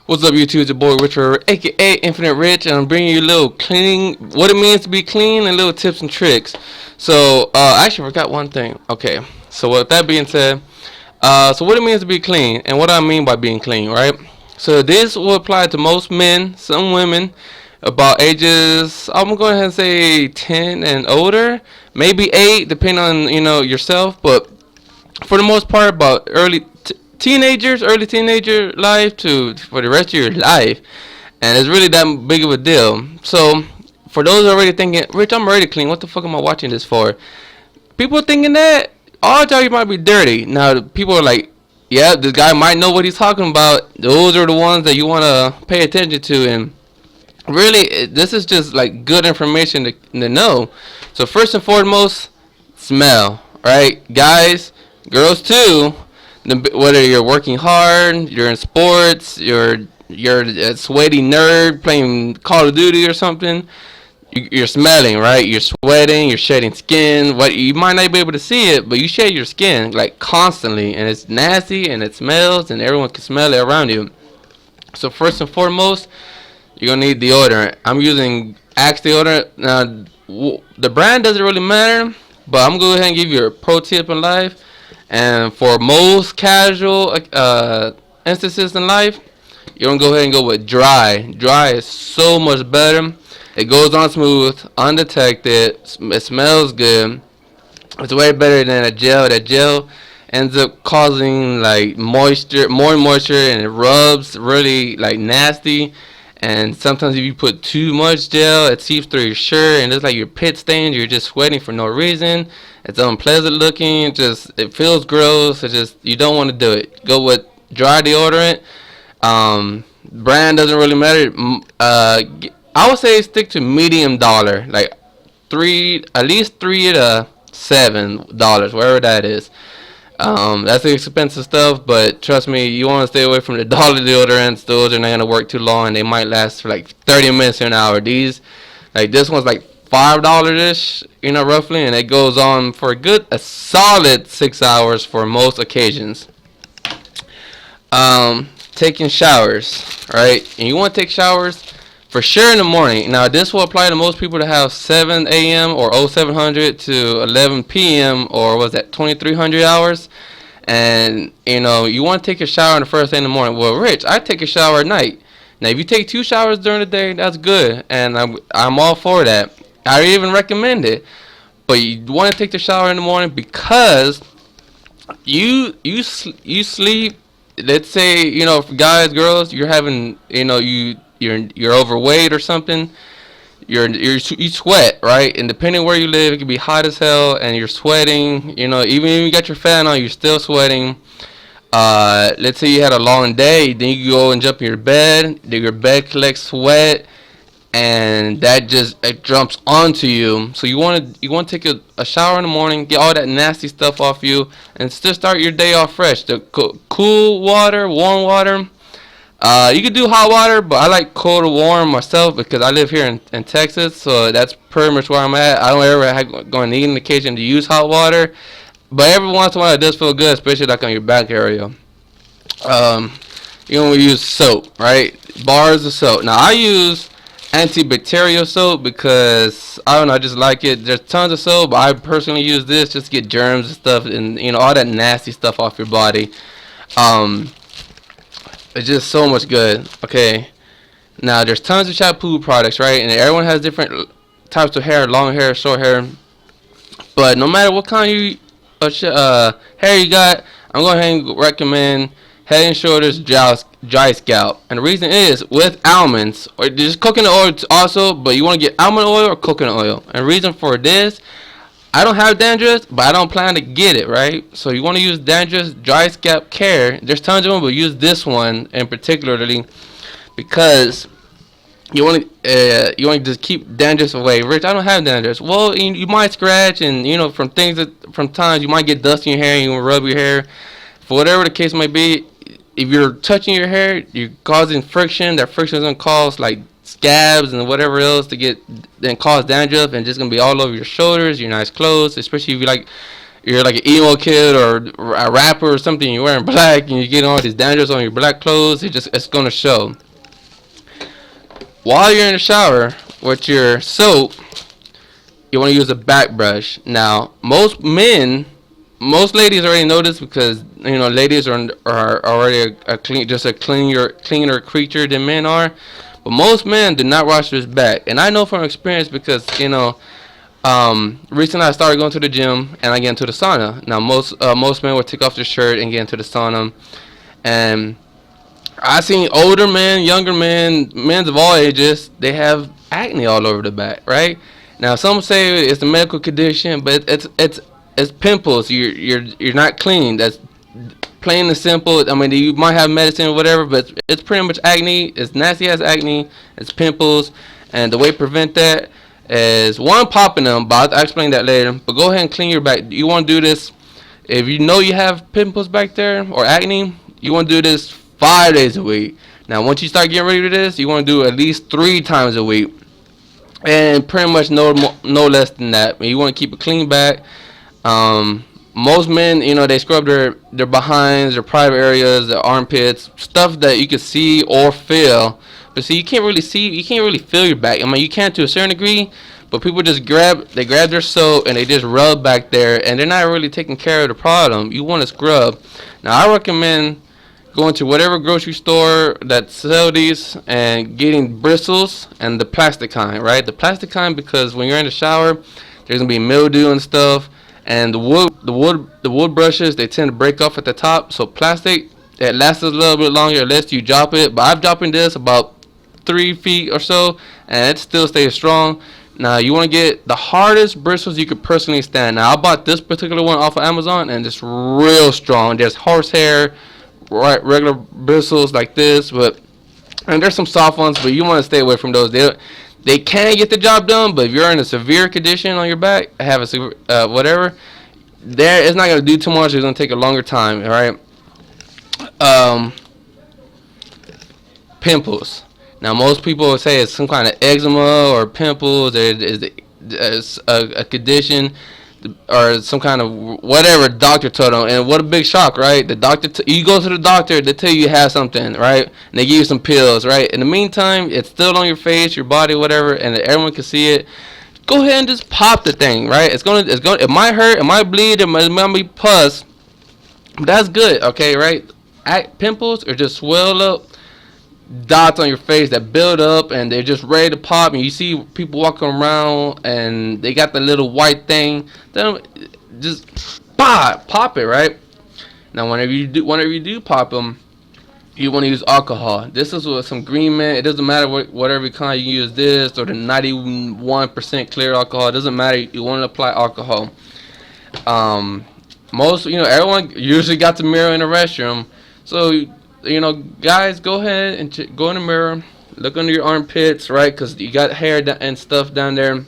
What's up, YouTube? It's your boy Richard, aka Infinite Rich, and I'm bringing you a little cleaning, what it means to be clean, and little tips and tricks. So, I actually forgot one thing. Okay, so with that being said, so what it means to be clean, and what I mean by being clean, right? So this will apply to most men, some women, about ages, I'm going to say 10 and older, maybe 8, depending on yourself, but for the most part, about teenagers, early teenager life to for the rest of your life, and it's really that big of a deal. So, for those already thinking, Rich, I'm already clean. What the fuck am I watching this for? People thinking that odds are you might be dirty. Now, people are like, yeah, this guy might know what he's talking about. Those are the ones that you want to pay attention to, and really, this is just like good information to know. So, first and foremost, smell, right, guys, girls too. Whether you're working hard, you're in sports, you're a sweaty nerd playing Call of Duty or something, you're smelling, right? You're sweating, you're shedding skin. What you might not be able to see it, but you shed your skin like constantly, and it's nasty and it smells, and everyone can smell it around you. So first and foremost, you're gonna need deodorant. I'm using Axe deodorant. Now, the brand doesn't really matter, but I'm gonna go ahead and give you a pro tip in life. And for most casual instances in life, you're gonna go ahead and go with dry. Dry is so much better. It goes on smooth, undetected. It smells good. It's way better than a gel. That gel ends up causing like moisture, more moisture, and it rubs really like nasty. And sometimes if you put too much gel, it seeps through your shirt, and it's like your pit stains. You're just sweating for no reason. It's unpleasant looking. It feels gross. It just you don't want to do it. Go with dry deodorant. Brand doesn't really matter. I would say stick to medium dollar, like at least $3 to $7, wherever that is. That's the expensive stuff, but trust me, you want to stay away from the dollar deodorants. Those are not gonna work too long, and they might last for like 30 minutes to an hour. This one's like $5 ish, roughly, and it goes on for a solid 6 hours for most occasions. Taking showers, right? And you want to take showers for sure in the morning. Now, this will apply to most people that have 7 a.m. or 0700 to 11 p.m. or was that 2300 hours. And, you want to take a shower in the first thing in the morning. Well, Rich, I take a shower at night. Now, if you take 2 showers during the day, that's good. And I'm all for that. I even recommend it. But you want to take the shower in the morning because you sleep. Let's say, for guys, girls, you're having, you're overweight or something. You sweat, right? And depending where you live, it can be hot as hell, and you're sweating. Even if you got your fan on, you're still sweating. Let's say you had a long day, then you go and jump in your bed. Then your bed collects sweat, and that it jumps onto you. So you want to take a shower in the morning, get all that nasty stuff off you, and still start your day off fresh. The cool water, warm water. You can do hot water, but I like cold or warm myself because I live here in Texas, so that's pretty much where I'm at. I don't ever going to need an occasion to use hot water, but every once in a while it does feel good, especially like on your back area. You want to use soap, right? Bars of soap. Now I use antibacterial soap because I don't know, I just like it. There's tons of soap, but I personally use this just to get germs and stuff, and all that nasty stuff off your body. It's just so much good. Okay, now there's tons of shampoo products, right? And everyone has different types of hair, long hair, short hair. But no matter what kind hair you got, I'm going to recommend Head and Shoulders Dry Scalp. And the reason is with almonds, or just coconut oil also, but you want to get almond oil or coconut oil. And the reason for this, I don't have dandruff, but I don't plan to get it, right? So you want to use Dandruff Dry Scalp Care. There's tons of them, but use this one in particularly because you want to just keep dandruff away. Rich, I don't have dandruff. Well, you might scratch, and from times you might get dust in your hair, and you want to rub your hair. For whatever the case may be, if you're touching your hair, you're causing friction. That friction is gonna cause like scabs and whatever else to cause dandruff, and just gonna be all over your shoulders, your nice clothes, especially if you like you're like an emo kid or a rapper or something, you're wearing black and you're getting all these dandruffs on your black clothes, it's gonna show. While you're in the shower with your soap, you want to use a back brush. Now, most ladies already know this because ladies are already a cleaner creature than men are. But most men do not wash their back, and I know from experience because recently I started going to the gym and I get into the sauna. Now most men would take off their shirt and get into the sauna, and I seen older men, younger men, men of all ages. They have acne all over the back, right? Now some say it's a medical condition, but it's pimples. You're not clean. That's plain and simple. I mean, you might have medicine or whatever, but it's pretty much acne. It's nasty as acne. It's pimples, and the way to prevent that is one, popping them. But I'll explain that later. But go ahead and clean your back. You want to do this if you know you have pimples back there or acne. You want to do this 5 days a week. Now, once you start getting ready to this, you want to do at least 3 times a week, and pretty much no less than that. You want to keep a clean back. Most men, they scrub their behinds, their private areas, their armpits, stuff that you can see or feel. But see, you can't really feel your back. I mean, you can to a certain degree, but people just grab their soap and they just rub back there, and they're not really taking care of the problem. You want to scrub. Now, I recommend going to whatever grocery store that sells these and getting bristles and the plastic kind, right? The plastic kind, because when you're in the shower, there's gonna be mildew and stuff, and the wood brushes, they tend to break off at the top. So plastic, it lasts a little bit longer unless you drop it. But I've dropped this about 3 feet or so, and it still stays strong. Now you want to get the hardest bristles you could personally stand. Now I bought this particular one off of Amazon, and it's real strong. There's horsehair, right, regular bristles like this, and there's some soft ones, but you want to stay away from those. They can get the job done, but if you're in a severe condition on your back, have a severe, whatever, it's not gonna do too much. It's gonna take a longer time. All right. Pimples. Now, most people would say it's some kind of eczema or pimples. It's a condition or some kind of whatever doctor told them. And what a big shock, right? The doctor, you go to the doctor, they tell you have something, right? And they give you some pills, right? In the meantime, it's still on your face, your body, whatever, and everyone can see it. Go ahead and just pop the thing, right? It might hurt, it might bleed, it might be pus, but that's good, okay, right? Pimples are just swell up dots on your face that build up and they're just ready to pop, and you see people walking around and they got the little white thing, then just pop it, right? Now whenever you do pop them, you want to use alcohol. This is with some green mint. It doesn't matter whatever kind you use, this or the 91% clear alcohol. It doesn't matter. You want to apply alcohol. Everyone usually got the mirror in the restroom, so guys, go ahead and go in the mirror, look under your armpits, right? Because you got hair and stuff down there.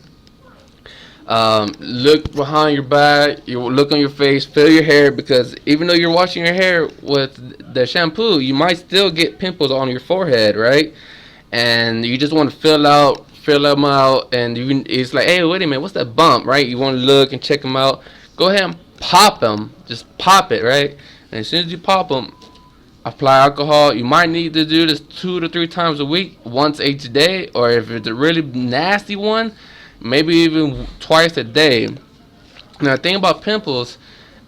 Look behind your back. You look on your face. Feel your hair, because even though you're washing your hair with the shampoo, you might still get pimples on your forehead, right? And you just want to feel them out, and it's like, hey, wait a minute, what's that bump, right? You want to look and check them out. Go ahead and pop them. Just pop it, right? And as soon as you pop them, apply alcohol. You might need to do this 2 to 3 times a week, once each day, or if it's a really nasty one, maybe even twice a day. Now, the thing about pimples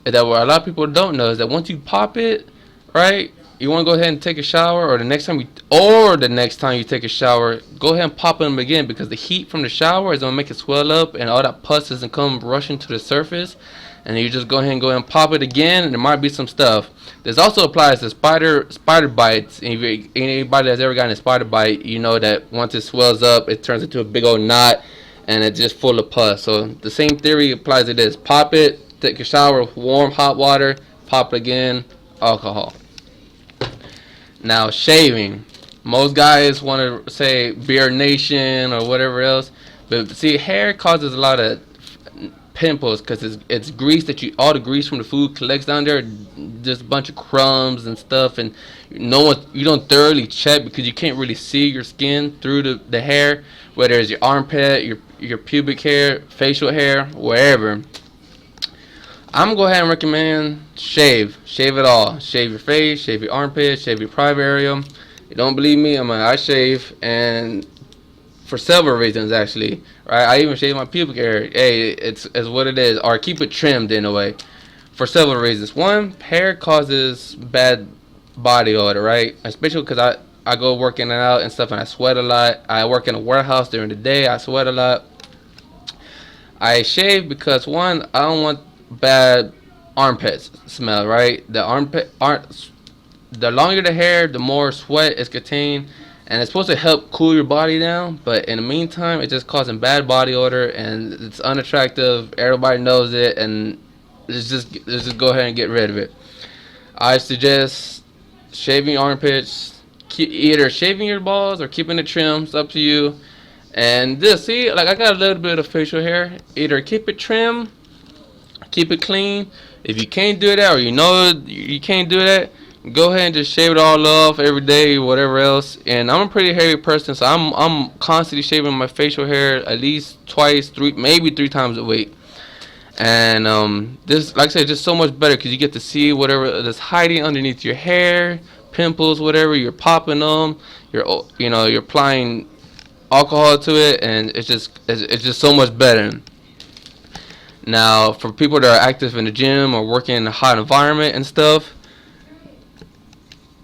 is that what a lot of people don't know is that once you pop it, right, you want to go ahead and take a shower, or the next time you take a shower, go ahead and pop them again, because the heat from the shower is going to make it swell up and all that pus doesn't come rushing to the surface. And you just go ahead and pop it again, and there might be some stuff. This also applies to spider bites. And if anybody that's ever gotten a spider bite, you know that once it swells up, it turns into a big old knot, and it's just full of pus. So the same theory applies to this. Pop it, take a shower with warm, hot water, pop it again, alcohol. Now, shaving. Most guys want to say Beard Nation or whatever else, but see, hair causes a lot of pimples because it's grease all the grease from the food collects down there, just a bunch of crumbs and stuff, and you don't thoroughly check because you can't really see your skin through the hair, whether it's your armpit, your pubic hair, facial hair, wherever. I'm gonna go ahead and recommend shave it all. Shave your face, shave your armpits, shave your private area. You don't believe me? I shave, and for several reasons actually. Right, I even shave my pubic hair. Hey, it's what it is, or keep it trimmed in a way. For several reasons. One, hair causes bad body odor, right? Especially because I go working out and stuff, and I sweat a lot. I work in a warehouse during the day. I sweat a lot. I shave because one, I don't want bad armpits smell, right? The longer the hair, the more sweat is contained, and it's supposed to help cool your body down. But in the meantime, it's just causing bad body odor, and it's unattractive. Everybody knows it, and let's just go ahead and get rid of it. I suggest shaving armpits, either shaving your balls or keeping it trimmed. It's up to you. And this, see, like I got a little bit of facial hair. Either keep it trim, keep it clean. If you can't do that, or you know you can't do that, go ahead and just shave it all off every day, whatever else. And I'm a pretty hairy person, so I'm constantly shaving my facial hair at least twice, maybe three times a week. And this, like I said, just so much better because you get to see whatever that's hiding underneath your hair, pimples, whatever. You're popping them. You're applying alcohol to it, and it's just so much better. Now, for people that are active in the gym or working in a hot environment and stuff,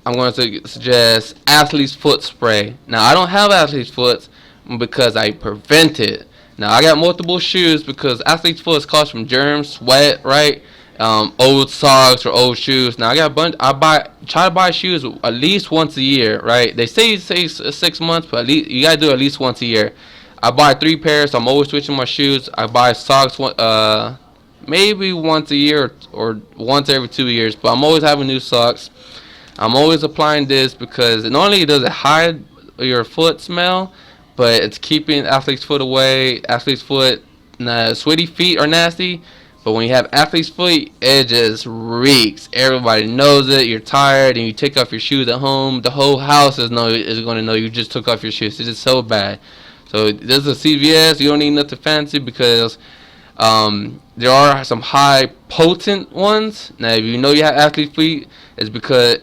I'm going to suggest athlete's foot spray. Now, I don't have athlete's foot because I prevent it. Now, I got multiple shoes because athlete's foot is caused from germs, sweat, right? Old socks or old shoes. Now, I got a bunch. Try to buy shoes at least once a year, right? They say 6 months, but at least you gotta do it at least once a year. I buy 3 pairs, so I'm always switching my shoes. I buy socks maybe once a year or once every 2 years, but I'm always having new socks. I'm always applying this because not only does it hide your foot smell, but it's keeping athlete's foot away. Athlete's foot, sweaty feet are nasty, but when you have athlete's foot, it just reeks. Everybody knows it. You're tired and you take off your shoes at home. The whole house is going to know you just took off your shoes. It's just so bad. So this is a CVS. You don't need nothing fancy because there are some high potent ones. Now, if you know you have athlete feet, it's because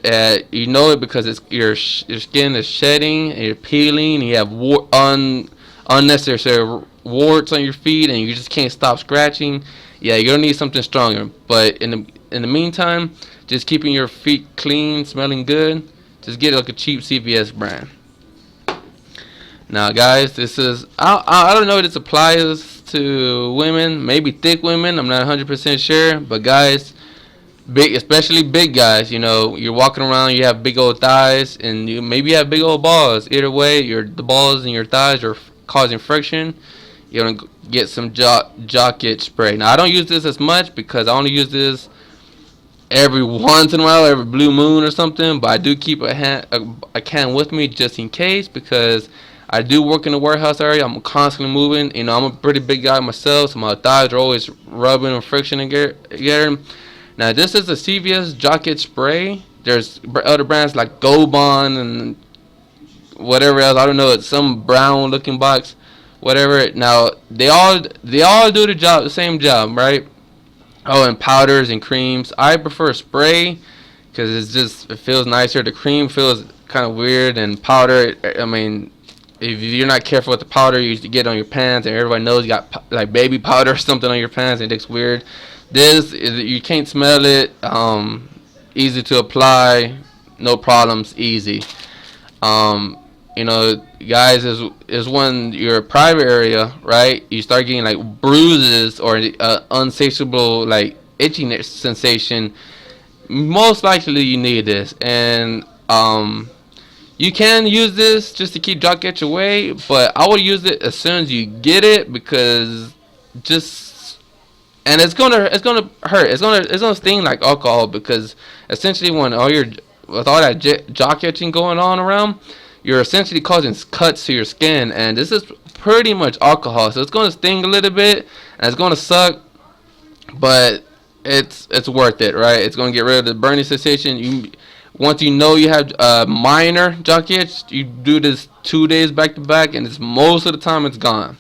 you know it because your skin is shedding and you're peeling. And you have unnecessary warts on your feet, and you just can't stop scratching. Yeah, you're gonna need something stronger. But in the meantime, just keeping your feet clean, smelling good, just get like a cheap CVS brand. Now, guys, this is I don't know if this applies to women, maybe thick women. I'm not 100% sure, but guys, especially big guys. You're walking around, you have big old thighs, and maybe you have big old balls. Either way, the balls and your thighs are causing friction. You're gonna get some jock itch spray. Now, I don't use this as much because I only use this every once in a while, every blue moon or something. But I do keep a can with me just in case because I do work in the warehouse area. I'm constantly moving. I'm a pretty big guy myself, so my thighs are always rubbing and friction together. Now, this is a CVS jock itch spray. There's other brands like Go Bond and whatever else. I don't know. It's some brown looking box, whatever. Now, they all do the same job, right? Oh, and powders and creams. I prefer spray because it feels nicer. The cream feels kind of weird, and powder, I mean, if you're not careful with the powder, you get on your pants, and everybody knows you got like baby powder or something on your pants, and it looks weird. This you can't smell it. Easy to apply, no problems, easy. Guys, is when your private area, right? You start getting like bruises or unsatiable like itching sensation. Most likely you need this, and you can use this just to keep jock itch away, but I would use it as soon as you get it because and it's gonna hurt. It's gonna sting like alcohol because essentially with all that jock itching going on around, you're essentially causing cuts to your skin, and this is pretty much alcohol. So it's gonna sting a little bit and it's gonna suck, but it's worth it, right? It's gonna get rid of the burning sensation. Once you know you have minor jock itch, you do this 2 days back to back, and most of the time it's gone.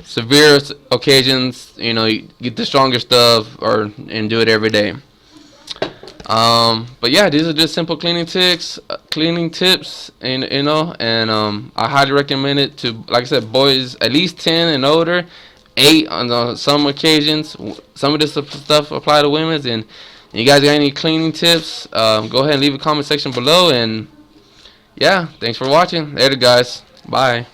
severe occasions, you get the stronger stuff and do it every day. But yeah, these are just simple cleaning tips, and I highly recommend it to, like I said, boys at least 10 and older, 8 on some occasions. Some of this stuff apply to women's, and you guys got any cleaning tips? Go ahead and leave a comment section below, and yeah, thanks for watching. Later, guys. Bye.